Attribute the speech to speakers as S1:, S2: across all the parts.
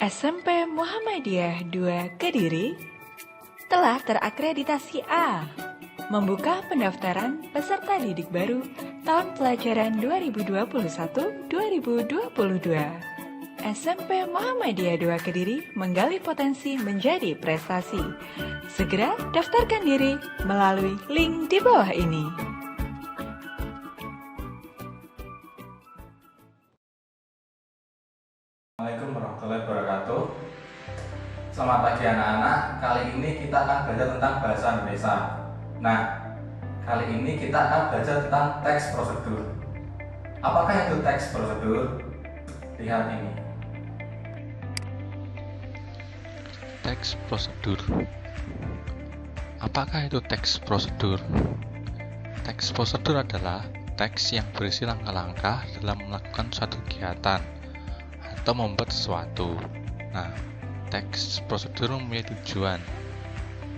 S1: SMP Muhammadiyah 2 Kediri telah terakreditasi A, membuka pendaftaran peserta didik baru tahun pelajaran 2021-2022. SMP Muhammadiyah 2 Kediri menggali potensi menjadi prestasi. Segera daftarkan diri melalui link di bawah ini.
S2: Assalamualaikum warahmatullahi wabarakatuh. Selamat pagi anak-anak. Kali ini kita akan belajar tentang bahasa Indonesia. Nah, kali ini kita akan belajar tentang teks prosedur. Apakah itu teks prosedur? Lihat ini.
S3: Teks prosedur. Apakah itu teks prosedur? Teks prosedur adalah teks yang berisi langkah-langkah dalam melakukan suatu kegiatan atau membuat sesuatu. Nah, teks prosedur mempunyai tujuan.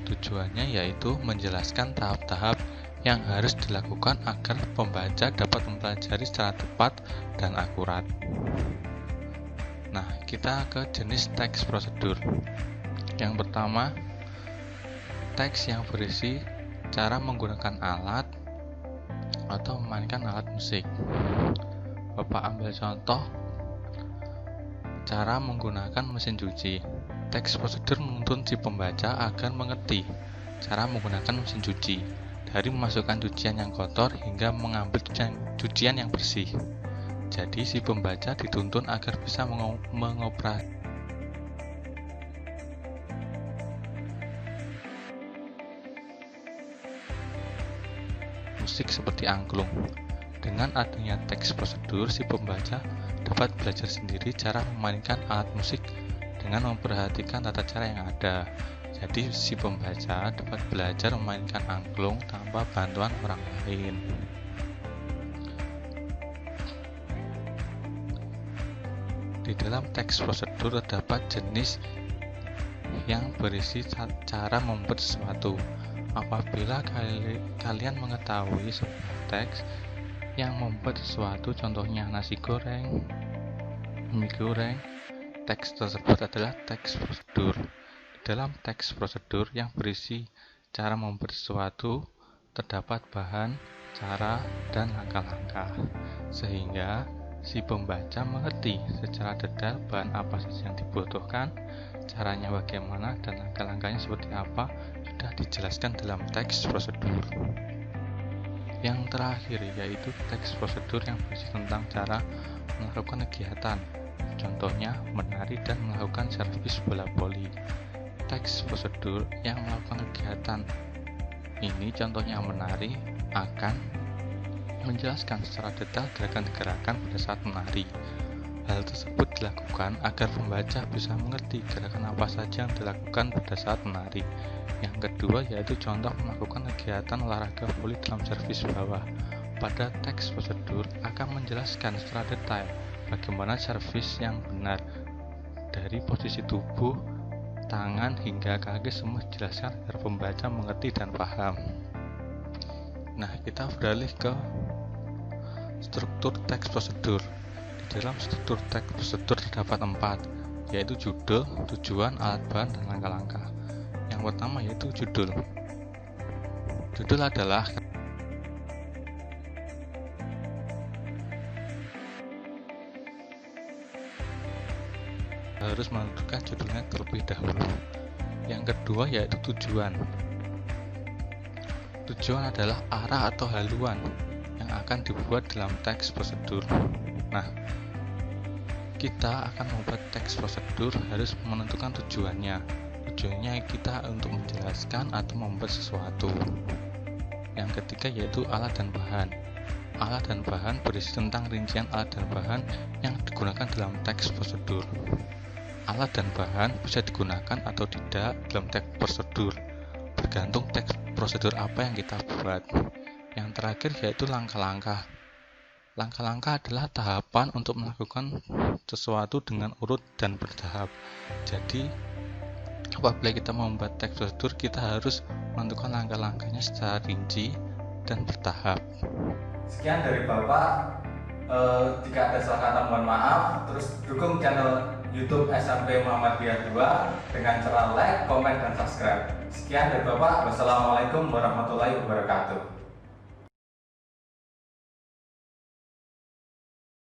S3: Tujuannya yaitu menjelaskan tahap-tahap yang harus dilakukan agar pembaca dapat mempelajari secara tepat dan akurat. Nah, kita ke jenis teks prosedur. Yang pertama, teks yang berisi cara menggunakan alat atau memainkan alat musik. Bapak ambil contoh cara menggunakan mesin cuci. Teks prosedur menuntun si pembaca agar mengerti cara menggunakan mesin cuci, dari memasukkan cucian yang kotor hingga mengambil cucian yang bersih. Jadi si pembaca dituntun agar bisa mengoperasikan musik seperti angklung. Dengan adanya teks prosedur, si pembaca dapat belajar sendiri cara memainkan alat musik dengan memperhatikan tata cara yang ada. Jadi si pembaca dapat belajar memainkan angklung tanpa bantuan orang lain. Di dalam teks prosedur terdapat jenis yang berisi cara membuat sesuatu. Apabila kalian mengetahui sebuah teks yang membuat sesuatu, contohnya nasi goreng, mie goreng, teks tersebut adalah teks prosedur. Di dalam teks prosedur yang berisi cara membuat sesuatu, terdapat bahan, cara, dan langkah-langkah, sehingga si pembaca mengerti secara detail bahan apa saja yang dibutuhkan, caranya bagaimana, dan langkah-langkahnya seperti apa sudah dijelaskan dalam teks prosedur. Yang terakhir yaitu teks prosedur yang berisi tentang cara melakukan kegiatan, contohnya menari dan melakukan servis bola voli. Teks prosedur yang melakukan kegiatan ini, contohnya menari, akan menjelaskan secara detail gerakan-gerakan pada saat menari. Hal tersebut dilakukan agar pembaca bisa mengerti gerakan apa saja yang dilakukan pada saat menari. Yang kedua yaitu contoh melakukan kegiatan olahraga voli dalam servis bawah. Pada teks prosedur akan menjelaskan secara detail bagaimana servis yang benar, dari posisi tubuh, tangan hingga kaki, semua dijelaskan agar pembaca mengerti dan paham. Nah, kita beralih ke struktur teks prosedur. Di dalam struktur teks prosedur terdapat 4, yaitu judul, tujuan, alat bahan, dan langkah-langkah. Yang pertama yaitu judul. Judul adalah harus menentukan judulnya terlebih dahulu. Yang kedua yaitu tujuan. Tujuan adalah arah atau haluan yang akan dibuat dalam teks prosedur. Nah, kita akan membuat teks prosedur harus menentukan tujuannya. Tujuannya kita untuk menjelaskan atau membuat sesuatu. Yang ketiga yaitu alat dan bahan. Alat dan bahan berisi tentang rincian alat dan bahan yang digunakan dalam teks prosedur. Alat dan bahan bisa digunakan atau tidak dalam teks prosedur, bergantung teks prosedur apa yang kita buat. Yang terakhir yaitu langkah-langkah. Langkah-langkah adalah tahapan untuk melakukan sesuatu dengan urut dan bertahap. Jadi, apabila kita membuat teks prosedur, kita harus menentukan langkah-langkahnya secara rinci dan bertahap.
S2: Sekian dari Bapak. Jika ada salah kata mohon maaf. Terus dukung channel YouTube SMP Muhammadiyah 2 dengan cara like, komen, dan subscribe. Sekian dari Bapak. Wassalamualaikum warahmatullahi wabarakatuh.